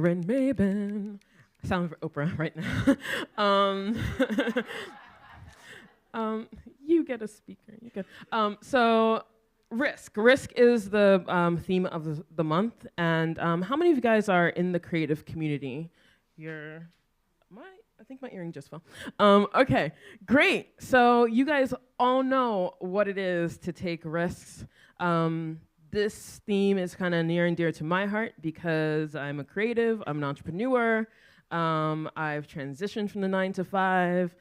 Erin Maybin. I sound like Oprah right now. You get a speaker. You get. So risk. Risk is the theme of the month. And how many of you guys are in the creative community? I think my earring just fell. Okay, great. So you guys all know what it is to take risks. This theme is kind of near and dear to my heart because I'm a creative, I'm an entrepreneur. I've transitioned from the 9 to 5,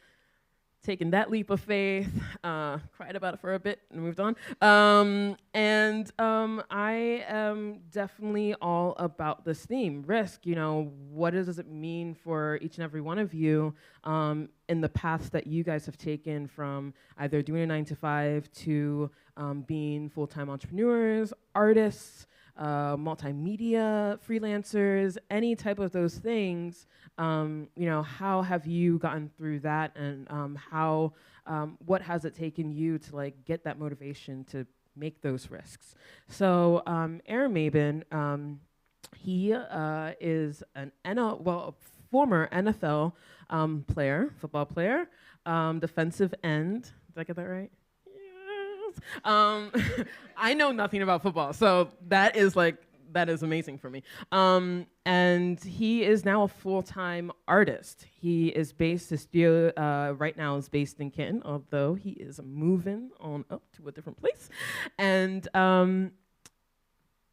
taken that leap of faith, cried about it for a bit and moved on. I am definitely all about this theme, risk. You know, what does it mean for each and every one of you in the paths that you guys have taken from either doing a 9 to 5 to being full-time entrepreneurs, artists, multimedia freelancers, any type of those things. How have you gotten through that, and what has it taken you to like get that motivation to make those risks? So Aaron Maybin, he is a former NFL football player, defensive end. Did I get that right? I know nothing about football, so that is amazing for me. And he is now a full-time artist. His studio right now is based in Canton, although he is moving on up to a different place. And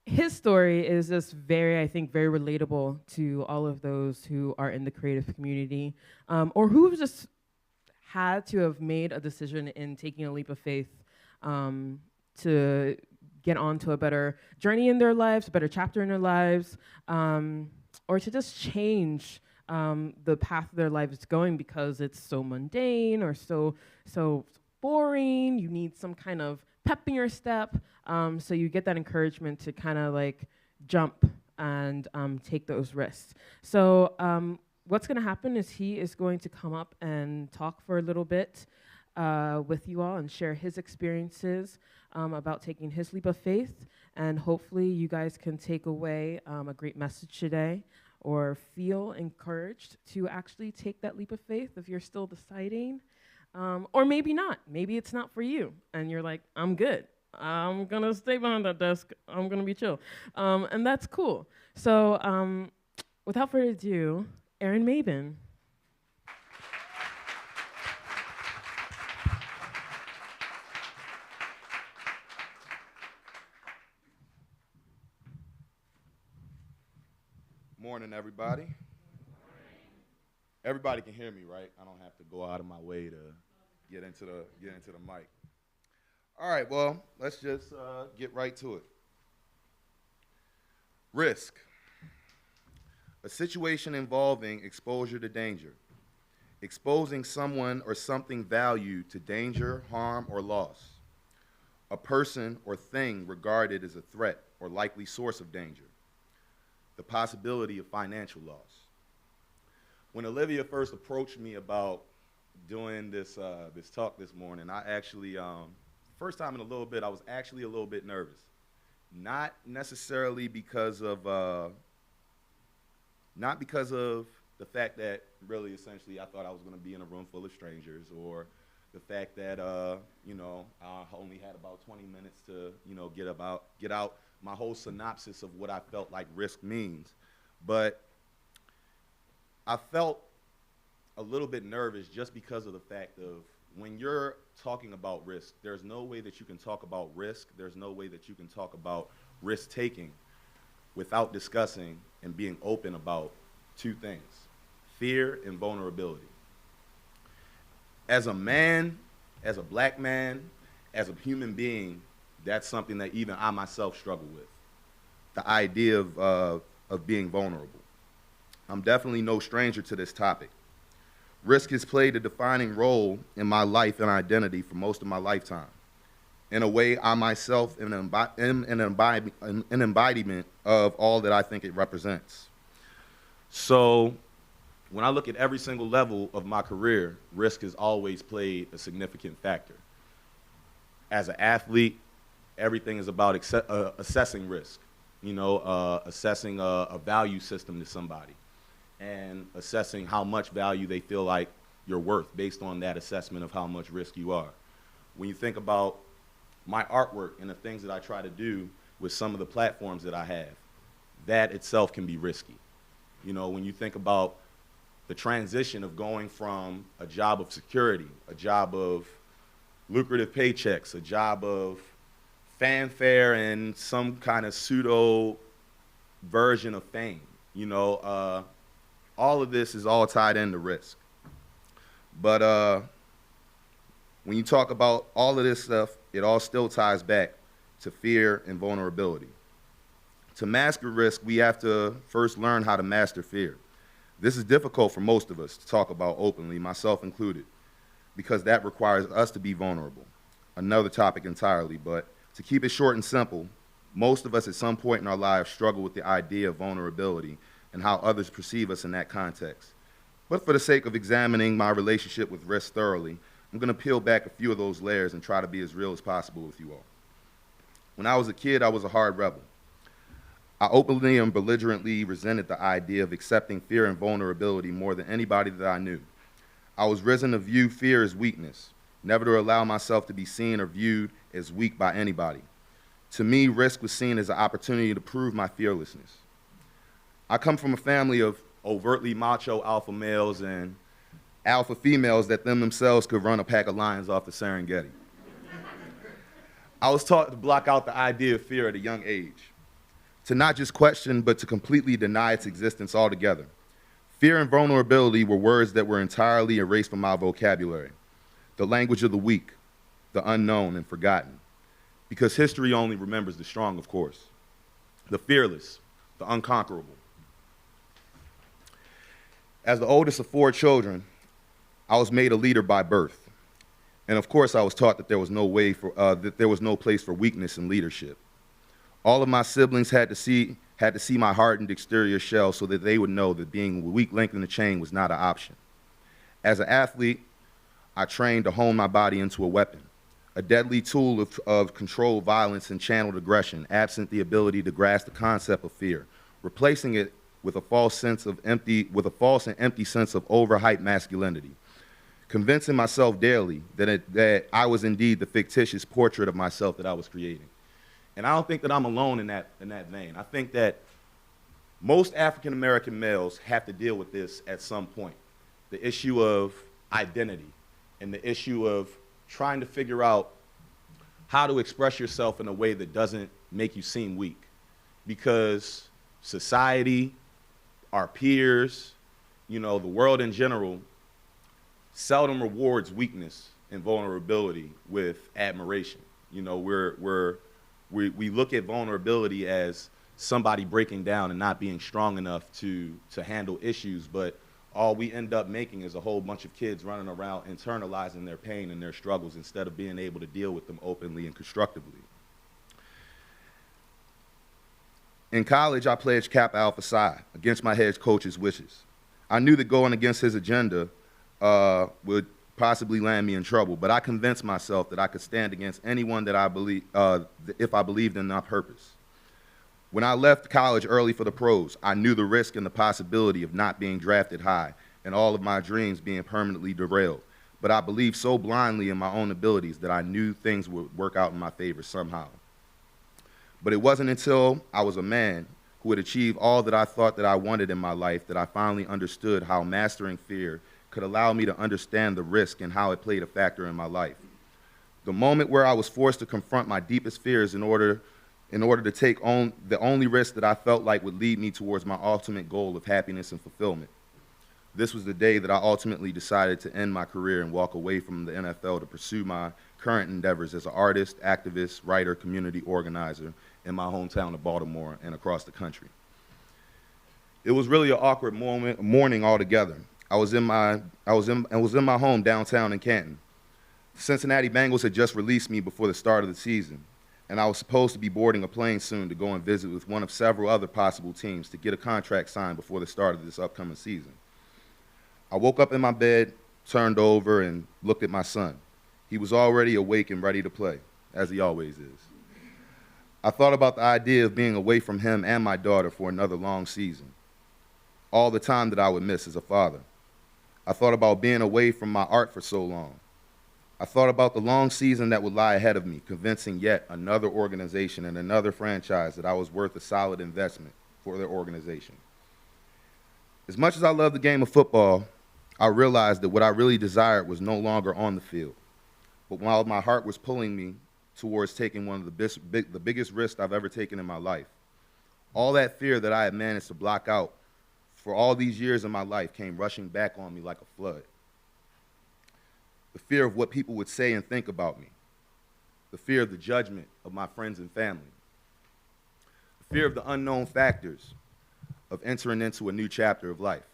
his story is just very relatable to all of those who are in the creative community, or who have just had to have made a decision in taking a leap of faith to get onto a better journey in their lives, a better chapter in their lives, or to just change the path their life is going because it's so mundane or so boring. You need some kind of pep in your step, so you get that encouragement to kind of like jump and take those risks. So what's going to happen is he is going to come up and talk for a little bit with you all and share his experiences about taking his leap of faith, and hopefully you guys can take away a great message today or feel encouraged to actually take that leap of faith if you're still deciding, or maybe not. Maybe it's not for you and you're like, I'm good. I'm gonna stay behind that desk. I'm gonna be chill. And that's cool. So without further ado, Aaron Maybin. Morning, everybody. Everybody can hear me, right? I don't have to go out of my way to get into the mic. All right, well, let's just get right to it. Risk. A situation involving exposure to danger. Exposing someone or something valued to danger, harm, or loss. A person or thing regarded as a threat or likely source of danger. The possibility of financial loss. When Olivia first approached me about doing this talk this morning, I actually, first time in a little bit, I was actually a little bit nervous. Not necessarily because of the fact that really essentially I thought I was going to be in a room full of strangers, or the fact that I only had about 20 minutes to get out my whole synopsis of what I felt like risk means. But I felt a little bit nervous just because of the fact of when you're talking about risk, there's no way that you can talk about risk, there's no way that you can talk about risk taking without discussing and being open about two things: fear and vulnerability. As a man, as a black man, as a human being, that's something that even I myself struggle with. The idea of being vulnerable. I'm definitely no stranger to this topic. Risk has played a defining role in my life and identity for most of my lifetime. In a way, I myself am an embodiment of all that I think it represents. So when I look at every single level of my career, risk has always played a significant factor. As an athlete, everything is about assessing risk. assessing a value system to somebody and assessing how much value they feel like you're worth based on that assessment of how much risk you are. When you think about my artwork and the things that I try to do with some of the platforms that I have, that itself can be risky. When you think about the transition of going from a job of security, a job of lucrative paychecks, a job of fanfare and some kind of pseudo version of fame, all of this is all tied into risk. But when you talk about all of this stuff, it all still ties back to fear and vulnerability. To master risk, we have to first learn how to master fear. This is difficult for most of us to talk about openly, myself included, because that requires us to be vulnerable. Another topic entirely, but to keep it short and simple, most of us at some point in our lives struggle with the idea of vulnerability and how others perceive us in that context. But for the sake of examining my relationship with risk thoroughly, I'm going to peel back a few of those layers and try to be as real as possible with you all. When I was a kid, I was a hard rebel. I openly and belligerently resented the idea of accepting fear and vulnerability more than anybody that I knew. I was risen to view fear as weakness, never to allow myself to be seen or viewed as weak by anybody. To me, risk was seen as an opportunity to prove my fearlessness. I come from a family of overtly macho alpha males and alpha females that themselves could run a pack of lions off the Serengeti. I was taught to block out the idea of fear at a young age, to not just question, but to completely deny its existence altogether. Fear and vulnerability were words that were entirely erased from my vocabulary, the language of the weak, the unknown, and forgotten. Because history only remembers the strong, of course, the fearless, the unconquerable. As the oldest of 4 children, I was made a leader by birth. And of course, I was taught that there was no place for weakness in leadership. All of my siblings had to see my hardened exterior shell so that they would know that being a weak link in the chain was not an option. As an athlete, I trained to hone my body into a weapon, a deadly tool of controlled violence and channeled aggression, absent the ability to grasp the concept of fear, replacing it with a false and empty sense of overhyped masculinity, convincing myself daily that I was indeed the fictitious portrait of myself that I was creating. And I don't think that I'm alone in that vein. I think that most African-American males have to deal with this at some point. The issue of identity and the issue of trying to figure out how to express yourself in a way that doesn't make you seem weak. Because society, our peers, the world in general, seldom rewards weakness and vulnerability with admiration. We look at vulnerability as somebody breaking down and not being strong enough to handle issues, but all we end up making is a whole bunch of kids running around internalizing their pain and their struggles instead of being able to deal with them openly and constructively. In college, I pledged Kappa Alpha Psi against my head coach's wishes. I knew that going against his agenda would possibly land me in trouble, but I convinced myself that I could stand against anyone that I believe, if I believed in my purpose. When I left college early for the pros, I knew the risk and the possibility of not being drafted high and all of my dreams being permanently derailed. But I believed so blindly in my own abilities that I knew things would work out in my favor somehow. But it wasn't until I was a man who had achieved all that I thought that I wanted in my life that I finally understood how mastering fear could allow me to understand the risk and how it played a factor in my life. The moment where I was forced to confront my deepest fears in order to take on the only risk that I felt like would lead me towards my ultimate goal of happiness and fulfillment. This was the day that I ultimately decided to end my career and walk away from the NFL to pursue my current endeavors as an artist, activist, writer, community organizer in my hometown of Baltimore and across the country. It was really an awkward morning altogether. I was in my home downtown in Canton. The Cincinnati Bengals had just released me before the start of the season, and I was supposed to be boarding a plane soon to go and visit with one of several other possible teams to get a contract signed before the start of this upcoming season. I woke up in my bed, turned over, and looked at my son. He was already awake and ready to play, as he always is. I thought about the idea of being away from him and my daughter for another long season, all the time that I would miss as a father. I thought about being away from my art for so long. I thought about the long season that would lie ahead of me, convincing yet another organization and another franchise that I was worth a solid investment for their organization. As much as I love the game of football, I realized that what I really desired was no longer on the field. But while my heart was pulling me towards taking one of the biggest risks I've ever taken in my life, all that fear that I had managed to block out for all these years of my life came rushing back on me like a flood. The fear of what people would say and think about me. The fear of the judgment of my friends and family. The fear of the unknown factors of entering into a new chapter of life.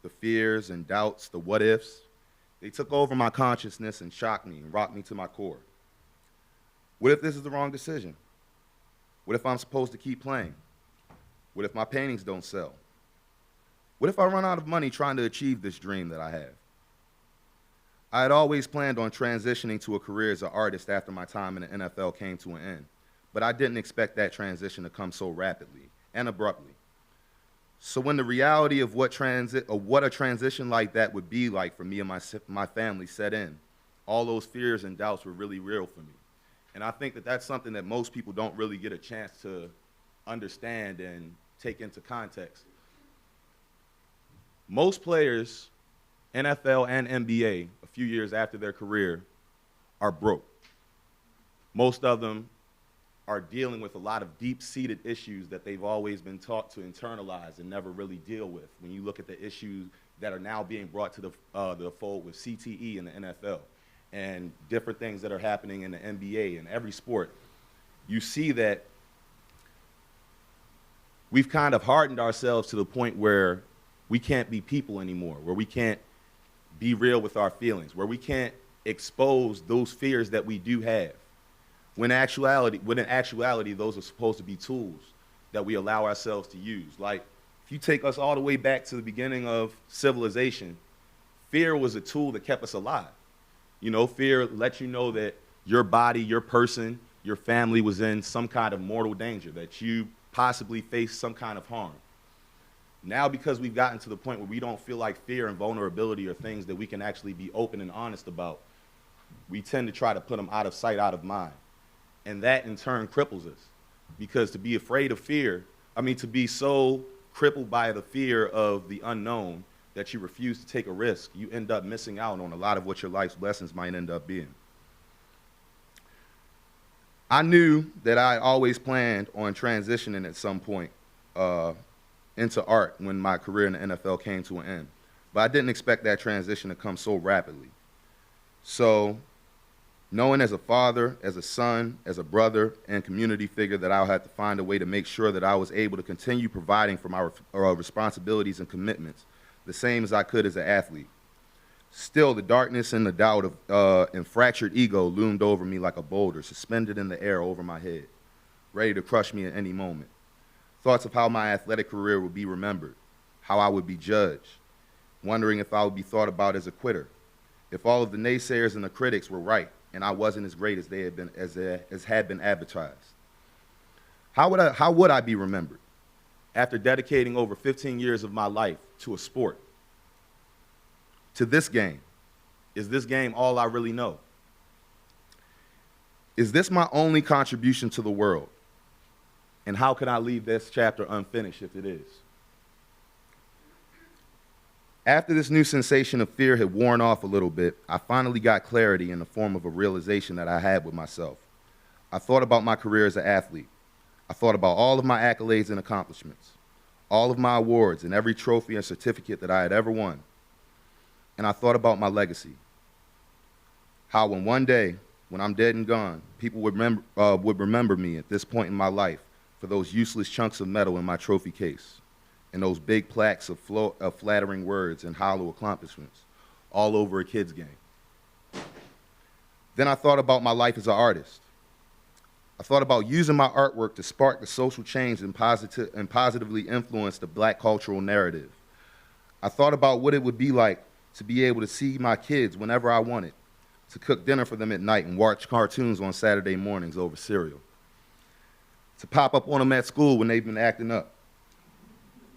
The fears and doubts, the what ifs, they took over my consciousness and shocked me and rocked me to my core. What if this is the wrong decision? What if I'm supposed to keep playing? What if my paintings don't sell? What if I run out of money trying to achieve this dream that I have? I had always planned on transitioning to a career as an artist after my time in the NFL came to an end, but I didn't expect that transition to come so rapidly and abruptly. So when the reality of what a transition like that would be like for me and my family set in, all those fears and doubts were really real for me. And I think that that's something that most people don't really get a chance to understand and take into context. Most players, NFL and NBA, a few years after their career, are broke. Most of them are dealing with a lot of deep-seated issues that they've always been taught to internalize and never really deal with. When you look at the issues that are now being brought to the fold with CTE in the NFL and different things that are happening in the NBA and every sport, you see that we've kind of hardened ourselves to the point where we can't be people anymore, where we can't be real with our feelings, where we can't expose those fears that we do have. When in actuality, those are supposed to be tools that we allow ourselves to use. Like, if you take us all the way back to the beginning of civilization, fear was a tool that kept us alive. You know, fear lets you know that your body, your person, your family was in some kind of mortal danger, that you possibly faced some kind of harm. Now, because we've gotten to the point where we don't feel like fear and vulnerability are things that we can actually be open and honest about, we tend to try to put them out of sight, out of mind. And that, in turn, cripples us. Because to be afraid of fear, to be so crippled by the fear of the unknown that you refuse to take a risk, you end up missing out on a lot of what your life's lessons might end up being. I knew that I always planned on transitioning at some point into art when my career in the NFL came to an end. But I didn't expect that transition to come so rapidly. So, knowing as a father, as a son, as a brother, and community figure that I'll have to find a way to make sure that I was able to continue providing for my responsibilities and commitments, the same as I could as an athlete. Still, the darkness and the doubt and fractured ego loomed over me like a boulder, suspended in the air over my head, ready to crush me at any moment. Thoughts of how my athletic career would be remembered, how I would be judged, wondering if I would be thought about as a quitter, if all of the naysayers and the critics were right, and I wasn't as great as they had been, as had been advertised. How would I be remembered after dedicating over 15 years of my life to a sport, to this game? Is this game all I really know? Is this my only contribution to the world? And how can I leave this chapter unfinished if it is? After this new sensation of fear had worn off a little bit, I finally got clarity in the form of a realization that I had with myself. I thought about my career as an athlete. I thought about all of my accolades and accomplishments, all of my awards and every trophy and certificate that I had ever won. And I thought about my legacy. How when one day, when I'm dead and gone, people would remember me at this point in my life for those useless chunks of metal in my trophy case and those big plaques of flattering words and hollow accomplishments all over a kid's game. Then I thought about my life as an artist. I thought about using my artwork to spark the social change and positively influence the Black cultural narrative. I thought about what it would be like to be able to see my kids whenever I wanted, to cook dinner for them at night and watch cartoons on Saturday mornings over cereal. to pop up on them at school when they've been acting up,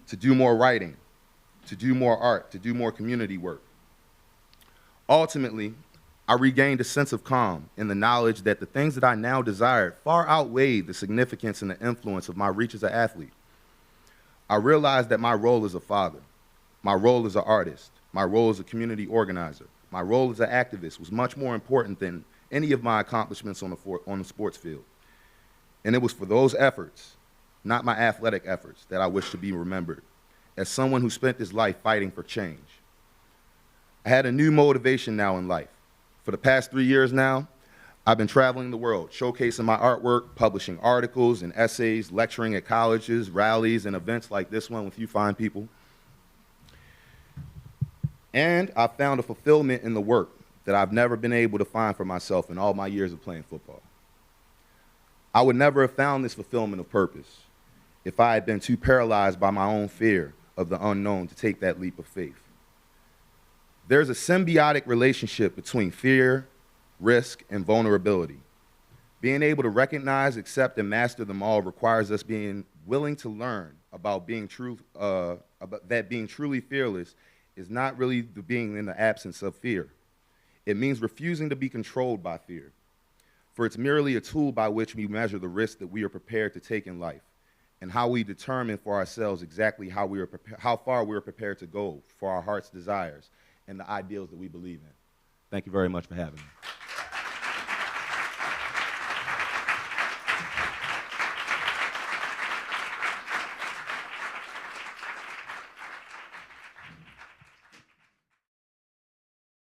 to do more writing, to do more art, to do more community work. Ultimately, I regained a sense of calm in the knowledge that the things that I now desired far outweighed the significance and the influence of my reach as an athlete. I realized that my role as a father, my role as an artist, my role as a community organizer, my role as an activist was much more important than any of my accomplishments on the sports field. And it was for those efforts, not my athletic efforts, that I wish to be remembered as someone who spent his life fighting for change. I had a new motivation now in life. For the past 3 years now, I've been traveling the world, showcasing my artwork, publishing articles and essays, lecturing at colleges, rallies, and events like this one with you fine people. And I found a fulfillment in the work that I've never been able to find for myself in all my years of playing football. I would never have found this fulfillment of purpose if I had been too paralyzed by my own fear of the unknown to take that leap of faith. There's a symbiotic relationship between fear, risk, and vulnerability. Being able to recognize, accept, and master them all requires us being willing to learn about being truly fearless is not really being in the absence of fear. It means refusing to be controlled by fear, for it's merely a tool by which we measure the risk that we are prepared to take in life and how we determine for ourselves exactly how far we are prepared to go for our heart's desires and the ideals that we believe in. Thank you very much for having me.